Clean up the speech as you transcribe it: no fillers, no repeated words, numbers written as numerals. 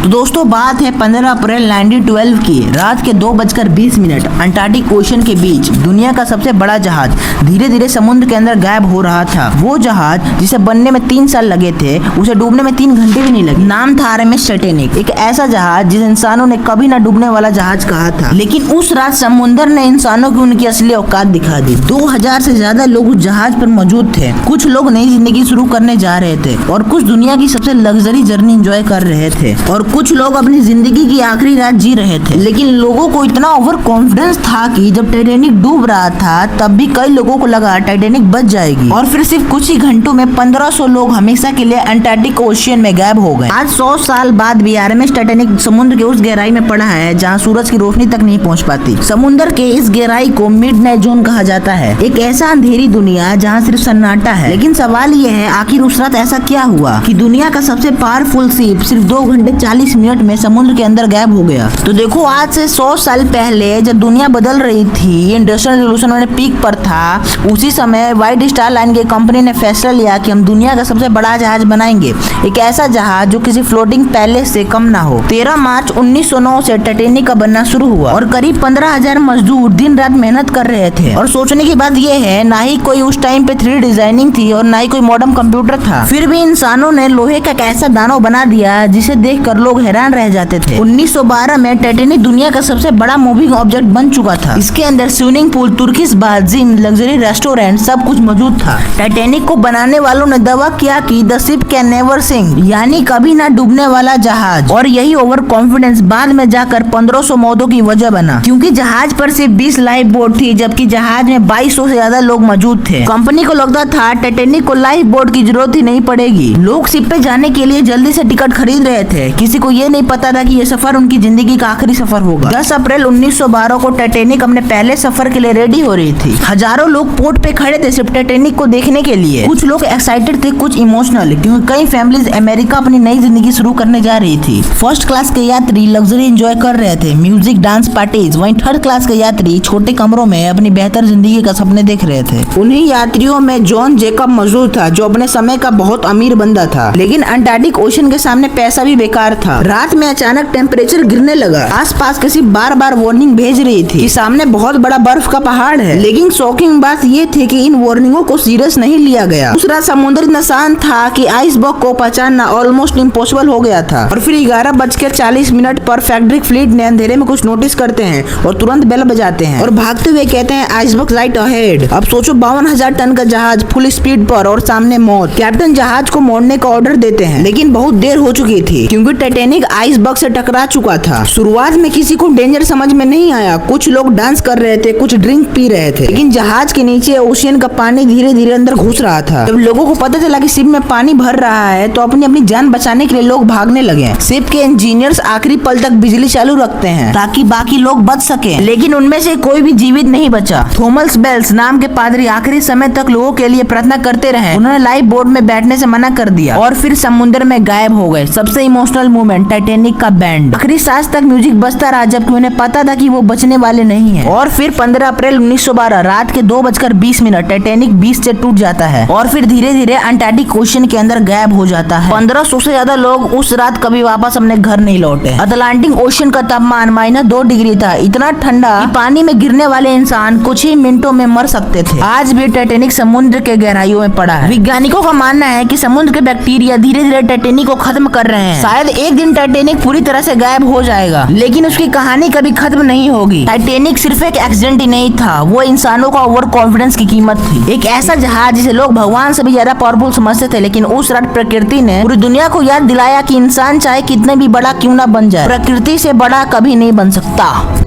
तो दोस्तों बात है 15 अप्रैल 1912 की। रात के 2:20 अंटार्कटिक ओशन के बीच दुनिया का सबसे बड़ा जहाज धीरे धीरे समुद्र के अंदर गायब हो रहा था। वो जहाज जिसे बनने में 3 साल लगे थे, उसे डूबने में 3 घंटे भी नहीं लगे। नाम था RMS टाइटैनिक, एक ऐसा जहाज जिसे इंसानों ने कभी ना डूबने वाला जहाज कहा था। लेकिन उस रात समुद्र ने इंसानों की उनकी असली औकात दिखा दी। 2000 से ज्यादा लोग उस जहाज पर मौजूद थे। कुछ लोग नई जिंदगी शुरू करने जा रहे थे और कुछ दुनिया की सबसे लग्जरी जर्नी एंजॉय कर रहे थे और कुछ लोग अपनी जिंदगी की आखिरी रात जी रहे थे। लेकिन लोगों को इतना ओवर कॉन्फिडेंस था कि जब टाइटैनिक डूब रहा था तब भी कई लोगों को लगा टाइटैनिक बच जाएगी और फिर सिर्फ कुछ ही घंटों में 1500 लोग हमेशा के लिए अंटार्कटिक ओशियन में गायब हो गए। आज 100 साल बाद भी RMS टाइटैनिक समुद्र के उस गहराई में पड़ा है जहाँ सूरज की रोशनी तक नहीं पहुँच पाती। समुद्र के इस गहराई को मिडनाइट जोन कहा जाता है, एक ऐसा अंधेरी दुनिया जहाँ सिर्फ सन्नाटा है। लेकिन सवाल ये है, आखिर उस रात ऐसा क्या हुआ कि दुनिया का सबसे पावरफुल शिप सिर्फ 2 घंटे 40 मिनट में समुद्र के अंदर गायब हो गया। तो देखो, आज से 100 साल पहले जब दुनिया बदल रही थी, इंडस्ट्रियल रिवॉल्यूशन वाले पीक पर था, उसी समय व्हाइट स्टार लाइन की कंपनी ने फैसला लिया कि हम दुनिया का सबसे बड़ा जहाज बनाएंगे, एक ऐसा जहाज जो किसी फ्लोटिंग पैलेस से कम ना हो। 13 मार्च 1909 से टाइटैनिक का बनना शुरू हुआ और करीब 15,000 मजदूर दिन रात मेहनत कर रहे थे। और सोचने की बात यह है, ना ही कोई उस टाइम पे 3D डिजाइनिंग थी और ना ही कोई मॉडर्न कंप्यूटर था, फिर भी इंसानों ने लोहे का एक ऐसा दानव बना दिया जिसे देखकर लोग हैरान रह जाते थे। 1912 में टाइटैनिक दुनिया का सबसे बड़ा मूविंग ऑब्जेक्ट बन चुका था। इसके अंदर swimming pool, Turkish bath, gym, luxury restaurant सब कुछ मौजूद था। टाइटैनिक को बनाने वालों ने दावा किया कि the ship can never sink, यानी कभी ना डूबने वाला जहाज। और यही ओवर कॉन्फिडेंस बाद में जाकर 1500 मौतों की वजह बना, क्योंकि जहाज पर सिर्फ 20 लाइफ बोट थी जबकि जहाज में 2200 से ज्यादा लोग मौजूद थे। कंपनी को लगता था टाइटैनिक को लाइफ बोट की जरूरत ही नहीं पड़ेगी। लोग शिप पे जाने के लिए जल्दी से टिकट खरीद रहे थे। किसी को ये नहीं पता था कि ये सफर उनकी जिंदगी का आखिरी सफर होगा। 10 अप्रैल 1912 को टाइटैनिक अपने पहले सफर के लिए रेडी हो रही थी। हजारों लोग पोर्ट पे खड़े थे सिर्फ टाइटैनिक को देखने के लिए। कुछ लोग एक्साइटेड थे, कुछ इमोशनल, क्योंकि कई फैमिलीज अमेरिका अपनी नई जिंदगी शुरू करने जा रही थी। फर्स्ट क्लास के यात्री लग्जरी एंजॉय कर रहे थे, म्यूजिक, डांस पार्टीज। वहीं थर्ड क्लास के यात्री छोटे कमरों में अपनी बेहतर जिंदगी का सपने देख रहे थे। उन्हीं यात्रियों में जॉन जेकब मौजूद था, जो अपने समय का बहुत अमीर बंदा था। लेकिन अंटार्कटिक ओशन के सामने पैसा भी बेकार था। रात में अचानक टेम्परेचर गिरने लगा। आसपास किसी बार बार वार्निंग भेज रही थी कि सामने बहुत बड़ा बर्फ का पहाड़ है। लेकिन शॉकिंग बात ये थी कि इन वार्निंगों को सीरियस नहीं लिया गया। दूसरा समुद्र इतना शांत था कि आइसबर्ग को पहचानना ऑलमोस्ट इम्पॉसिबल हो गया था। और फिर 11:40 पर फैक्ट्रिक फ्लीट ने अंधेरे में कुछ नोटिस करते हैं और तुरंत बेल बजाते हैं और भागते हुए कहते हैं आइसबर्ग राइट अहेड। अब सोचो, 52,000 टन का जहाज फुल स्पीड पर और सामने मौत। कैप्टन जहाज को मोड़ने का ऑर्डर देते हैं, लेकिन बहुत देर हो चुकी थी क्योंकि टाइटैनिक आइसबर्ग से टकरा चुका था। शुरुआत में किसी को डेंजर समझ में नहीं आया। कुछ लोग डांस कर रहे थे, कुछ ड्रिंक पी रहे थे। लेकिन जहाज के नीचे ओशियन का पानी धीरे धीरे अंदर घुस रहा था। जब लोगों को पता चला कि शिप में पानी भर रहा है तो अपनी अपनी जान बचाने के लिए लोग भागने लगे। शिप के इंजीनियर्स आखिरी पल तक बिजली चालू रखते हैं ताकि बाकी लोग बच सके, लेकिन उनमें से कोई भी जीवित नहीं बचा। थॉमस बेल्स नाम के पादरी आखिरी समय तक लोगों के लिए प्रार्थना करते रहे। उन्होंने लाइफ बोट में बैठने से मना कर दिया और फिर समुद्र में गायब हो गए। सबसे इमोशनल मोमेंट, टाइटैनिक का बैंड। आखिरी सांस तक म्यूजिक बजता रहा जबकि उन्हें पता था कि वो बचने वाले नहीं हैं। और फिर 15 अप्रैल 1912 रात के 2:20 टाइटैनिक बीच से टूट जाता है और फिर धीरे धीरे अंटार्कटिक ओशन के अंदर गायब हो जाता है। 1500 से ज्यादा लोग उस रात कभी वापस अपने घर नहीं लौटे। अटलांटिक ओशन का तापमान -2 डिग्री था, इतना ठंडा कि पानी में गिरने वाले इंसान कुछ ही मिनटों में मर सकते थे। आज भी टाइटैनिक समुद्र के गहराइयों में पड़ा है। वैज्ञानिकों का मानना है कि समुद्र के बैक्टीरिया धीरे धीरे टाइटैनिक को खत्म कर रहे हैं। शायद एक दिन टाइटैनिक पूरी तरह से गायब हो जाएगा, लेकिन उसकी कहानी कभी खत्म नहीं होगी। टाइटैनिक सिर्फ एक एक्सीडेंट ही नहीं था, वो इंसानों का ओवर कॉन्फिडेंस की कीमत थी। एक ऐसा जहाज जिसे लोग भगवान से भी ज्यादा पावरफुल समझते थे, लेकिन उस रात प्रकृति ने पूरी दुनिया को याद दिलाया कि इंसान चाहे कितने भी बड़ा क्यों ना बन जाए, प्रकृति से बड़ा कभी नहीं बन सकता।